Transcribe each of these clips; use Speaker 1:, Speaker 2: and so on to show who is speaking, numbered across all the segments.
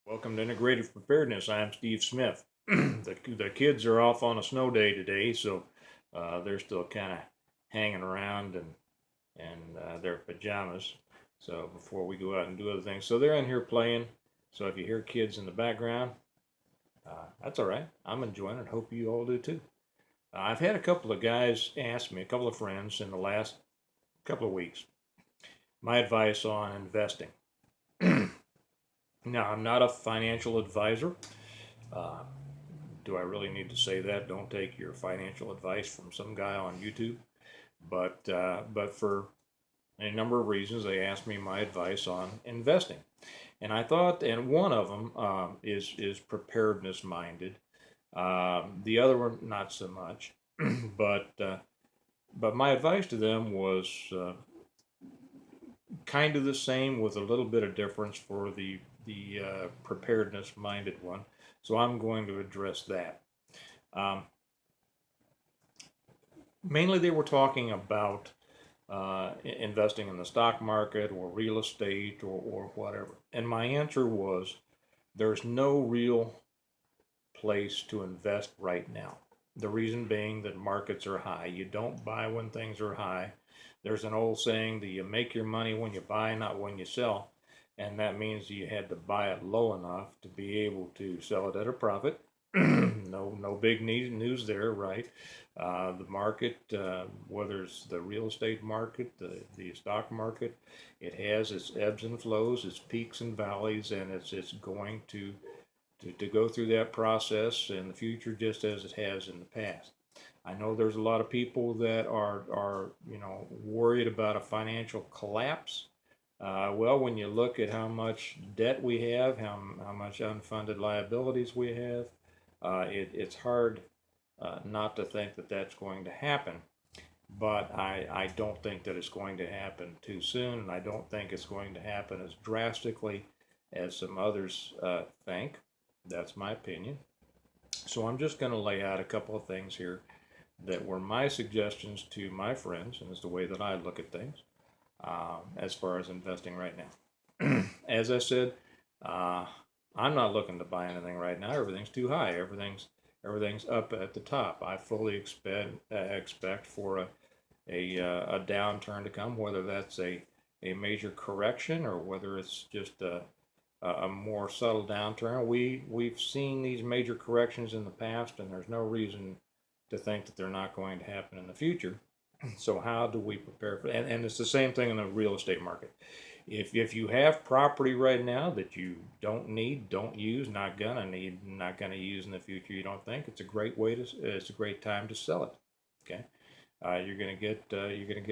Speaker 1: Welcome to Integrative Preparedness. I'm Steve Smith. The kids are off on a snow day today, so they're still kind of hanging around and their pajamas. So before we go out and do other things, so they're in here playing. So if you hear kids in the background, that's all right. I'm enjoying it. Hope you all do too. I've had a couple of guys ask me, a couple of friends in the last couple of weeks, my advice on investing. Now, I'm not a financial advisor. Uh, do I really need to say that? Don't take your financial advice from some guy on YouTube. But for a number of reasons, they asked me my advice on investing, and I thought, and one of them is preparedness minded. The other one, not so much. but but my advice to them was kind of the same with a little bit of difference for the preparedness minded one. So I'm going to address that. Um, Mainly, they were talking about investing in the stock market or real estate or whatever. And my answer was there's no real place to invest right now. The reason being that markets are high. You don't buy when things are high. There's an old saying that you make your money when you buy, not when you sell. And that means you had to buy it low enough to be able to sell it at a profit. No big news there, right? The market, whether it's the real estate market, the stock market, it has its ebbs and flows, its peaks and valleys, and it's going to go through that process in the future just as it has in the past. I know there's a lot of people that are worried about a financial collapse. Well, when you look at how much debt we have, how much unfunded liabilities we have, it's hard not to think that that's going to happen. But I don't think that it's going to happen too soon, and I don't think it's going to happen as drastically as some others think. That's my opinion. So I'm just going to lay out a couple of things here that were my suggestions to my friends, and it's the way that I look at things as far as investing right now. As I said, uh, I'm not looking to buy anything right now. Everything's too high. Everything's up at the top. I fully expect for a downturn to come, whether that's a major correction or whether it's just a more subtle downturn. We've seen these major corrections in the past, and there's no reason to think that they're not going to happen in the future. So how do we prepare for that? And it's the same thing in the real estate market. If you have property right now that you don't need, don't use, not gonna need, not gonna use in the future, you don't think, it's a great way to, it's a great time to sell it. Okay, you're gonna get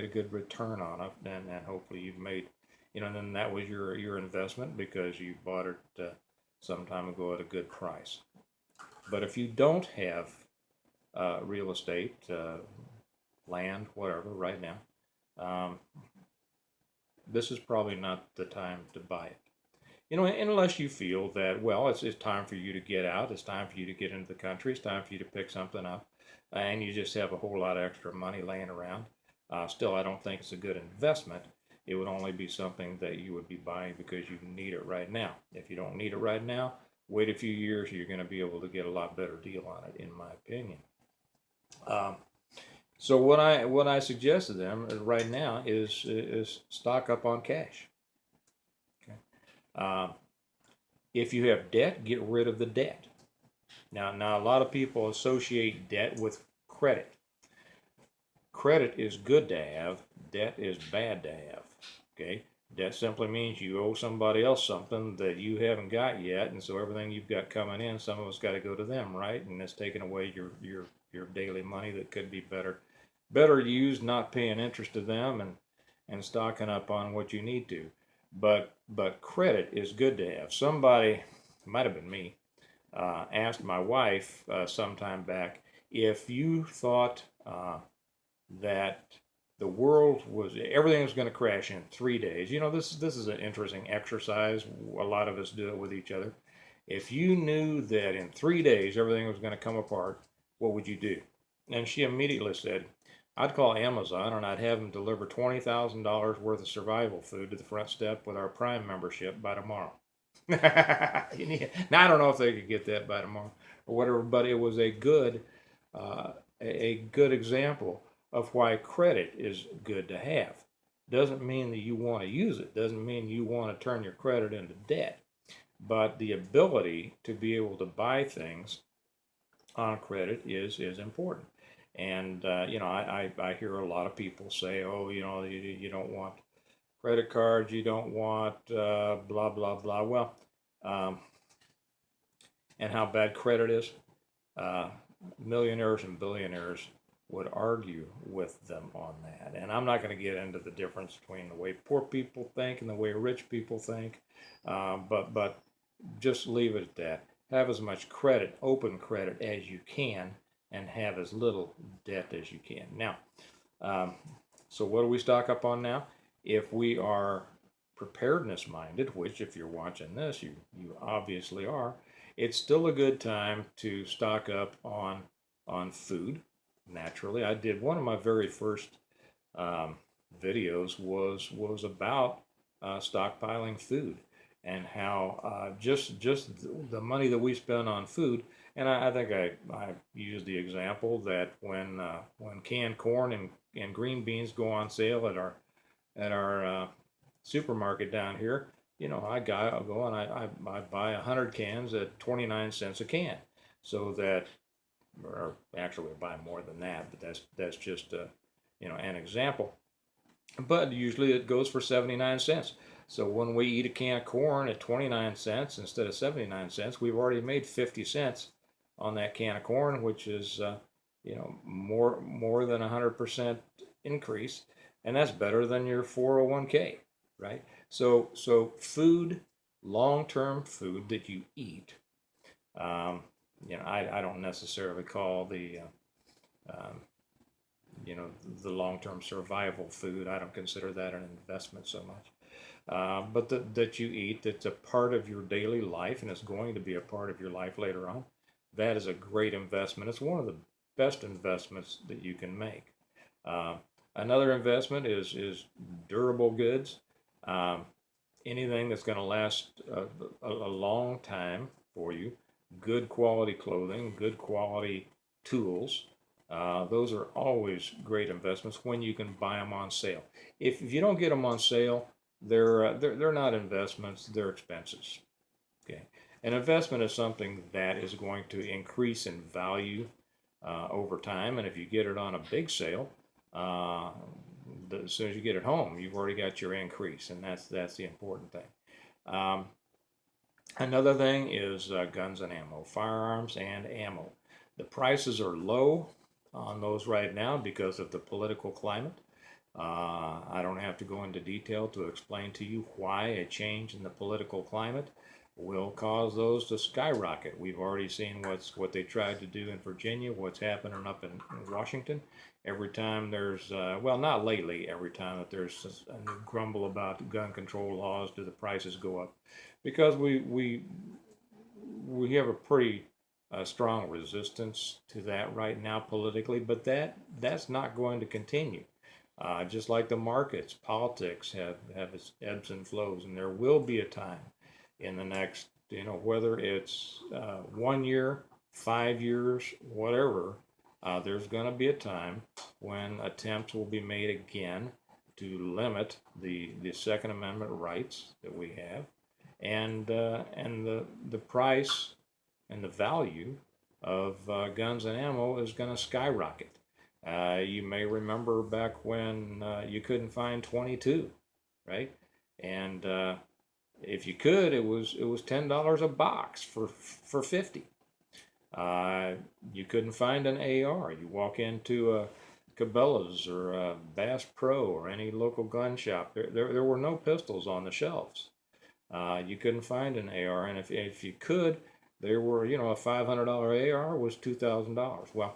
Speaker 1: a good return on it, and hopefully you've made, and then that was your investment because you bought it some time ago at a good price. But if you don't have real estate, land, whatever, right now, um, this is probably not the time to buy it. Unless you feel that, well, it's time for you to get out, it's time for you to get into the country, it's time for you to pick something up, and you just have a whole lot of extra money laying around. Still, I don't think it's a good investment. It would only be something that you would be buying because you need it right now. If you don't need it right now, wait a few years, you're going to be able to get a lot better deal on it, in my opinion. Um, so what I suggest to them right now is stock up on cash. Okay. Uh, if you have debt, get rid of the debt. Now a lot of people associate debt with credit. Credit is good to have. Debt is bad to have. Okay. Debt simply means you owe somebody else something that you haven't got yet, and so everything you've got coming in, some of it's got to go to them, right? And it's taking away your daily money that could be better used, not paying interest to them and stocking up on what you need to. But credit is good to have. Somebody, might have been me, asked my wife some time back if you thought that the world was everything was going to crash in 3 days. This is an interesting exercise. A lot of us do it with each other. If you knew that in 3 days everything was going to come apart, what would you do? And she immediately said, I'd call Amazon and I'd have them deliver $20,000 worth of survival food to the front step with our Prime membership by tomorrow. Now I don't know if they could get that by tomorrow or whatever, but it was uh, a good example of why credit is good to have. Doesn't mean that you want to use it. Doesn't mean you want to turn your credit into debt. But the ability to be able to buy things on credit is important. And I hear a lot of people say, oh, you don't want credit cards, you don't want blah blah blah. Well, um, and how bad credit is. Uh, Millionaires and billionaires would argue with them on that. And I'm not going to get into the difference between the way poor people think and the way rich people think, but just leave it at that. Have as much credit, open credit, as you can, and have as little debt as you can. Now, um, so what do we stock up on now? If we are preparedness minded, which if you're watching this, you obviously are, it's still a good time to stock up on food. Naturally, I did one of my very first um, videos was about stockpiling food and how just the money that we spend on food. And I think I used the example that when canned corn and green beans go on sale at our supermarket down here, I'll go and I buy 100 cans at 29 cents a can, so that, or actually I buy more than that, but that's just an example. But usually it goes for 79 cents. So when we eat a can of corn at 29 cents instead of 79 cents, we've already made 50 cents on that can of corn, which is more than 100% increase, and that's better than your 401k, right? So food, long-term food that you eat, um, I don't necessarily call um, you know, the long-term survival food. I don't consider that an investment so much. But that you eat, that's a part of your daily life and it's going to be a part of your life later on. That is a great investment. It's one of the best investments that you can make. Uh, Another investment is durable goods. Um, Anything that's going to last a long time for you. Good quality clothing, good quality tools. Those are always great investments when you can buy them on sale. If you don't get them on sale, they're not investments, they're expenses. Okay, an investment is something that is going to increase in value over time, and if you get it on a big sale, uh, as soon as you get it home, you've already got your increase, and that's the important thing. Um, Another thing is guns and ammo, firearms and ammo. The prices are low on those right now because of the political climate. I don't have to go into detail to explain to you why a change in the political climate will cause those to skyrocket. We've already seen what they tried to do in Virginia, what's happening up in Washington. Every time there's, well, not lately, every time that there's a new grumble about gun control laws, do the prices go up? Because we have a pretty strong resistance to that right now politically, but that's not going to continue. Just like the markets, politics have its ebbs and flows, and there will be a time in the next, whether it's 1 year, 5 years, whatever, there's going to be a time when attempts will be made again to limit the Second Amendment rights that we have, and the price and the value of guns and ammo is going to skyrocket. You may remember back when you couldn't find 22, right? And if you could, it was $10 a box for 50. You couldn't find an AR. You walk into a Cabela's or a Bass Pro or any local gun shop. There were no pistols on the shelves. You couldn't find an AR, and if you could, there were, a $500 AR was $2,000. Well,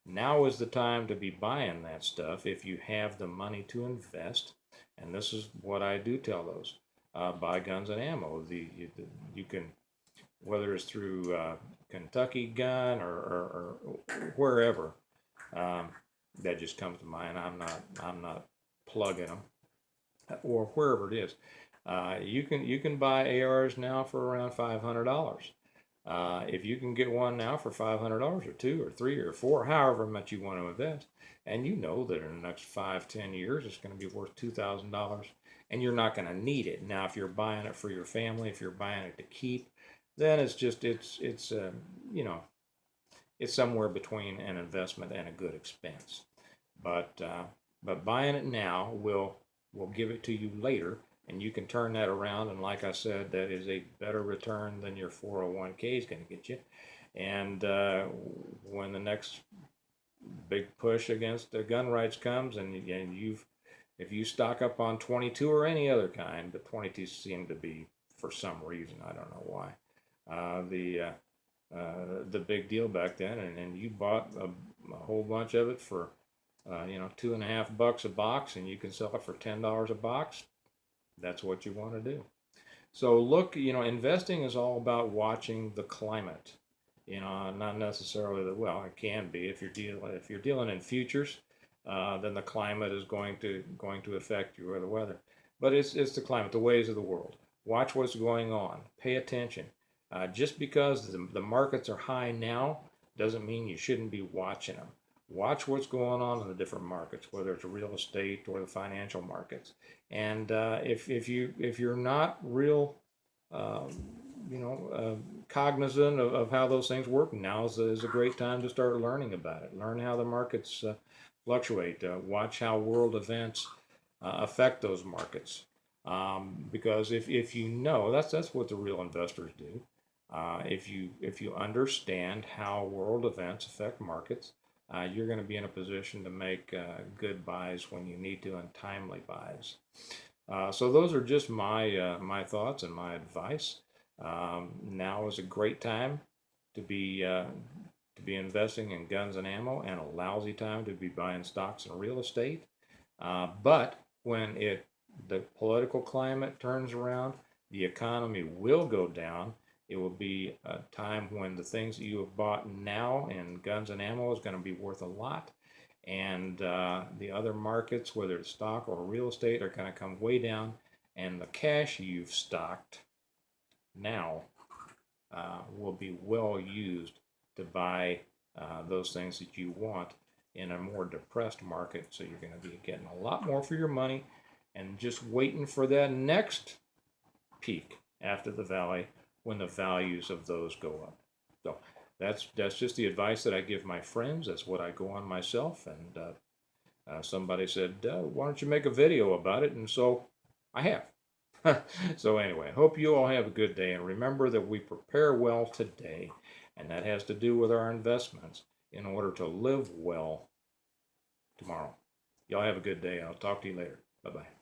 Speaker 1: now is the time to be buying that stuff if you have the money to invest, and this is what I do tell those: buy guns and ammo. You can, whether it's through Kentucky Gun or wherever. Um, that just comes to mind. I'm not plugging them or wherever it is. You can buy ARs now for around $500. If you can get one now for $500 or two or three or four, however much you want to invest, and you know that in the next 5, 10 years it's going to be worth $2,000, and you're not going to need it. Now, if you're buying it for your family, if you're buying it to keep, then it's you know it's somewhere between an investment and a good expense. But buying it now will give it to you later, and you can turn that around. And like I said, that is a better return than your 401k is going to get you. And when the next big push against the gun rights comes, and if you stock up on 22 or any other kind, but 22 seem to be, for some reason, I don't know why, the big deal back then, and you bought a whole bunch of it for $2.50 a box, and you can sell it for $10 a box. That's what you want to do. So look, investing is all about watching the climate. Not necessarily well, it can be if you're dealing in futures, then the climate is going to affect you, or the weather. But it's the climate, the ways of the world. Watch what's going on. Pay attention. Just because the markets are high now doesn't mean you shouldn't be watching them. Watch what's going on in the different markets, whether it's real estate or the financial markets. And if you're not real, cognizant of how those things work, now is a great time to start learning about it. Learn how the markets fluctuate. Watch how world events affect those markets. Because if you know, that's what the real investors do. If you understand how world events affect markets, you're going to be in a position to make good buys when you need to, and timely buys. So those are just my thoughts and my advice. Now is a great time to be investing in guns and ammo, and a lousy time to be buying stocks and real estate. But when the political climate turns around, the economy will go down. It will be a time when the things that you have bought now in guns and ammo is going to be worth a lot, and the other markets, whether it's stock or real estate, are going to come way down, and the cash you've stocked now will be well used to buy those things that you want in a more depressed market. So you're going to be getting a lot more for your money, and just waiting for that next peak after the valley, when the values of those go up. So that's just the advice that I give my friends. That's what I go on myself. And somebody said, why don't you make a video about it? And so I have. So anyway, hope you all have a good day. And remember that we prepare well today, and that has to do with our investments, in order to live well tomorrow. Y'all have a good day. I'll talk to you later. Bye-bye.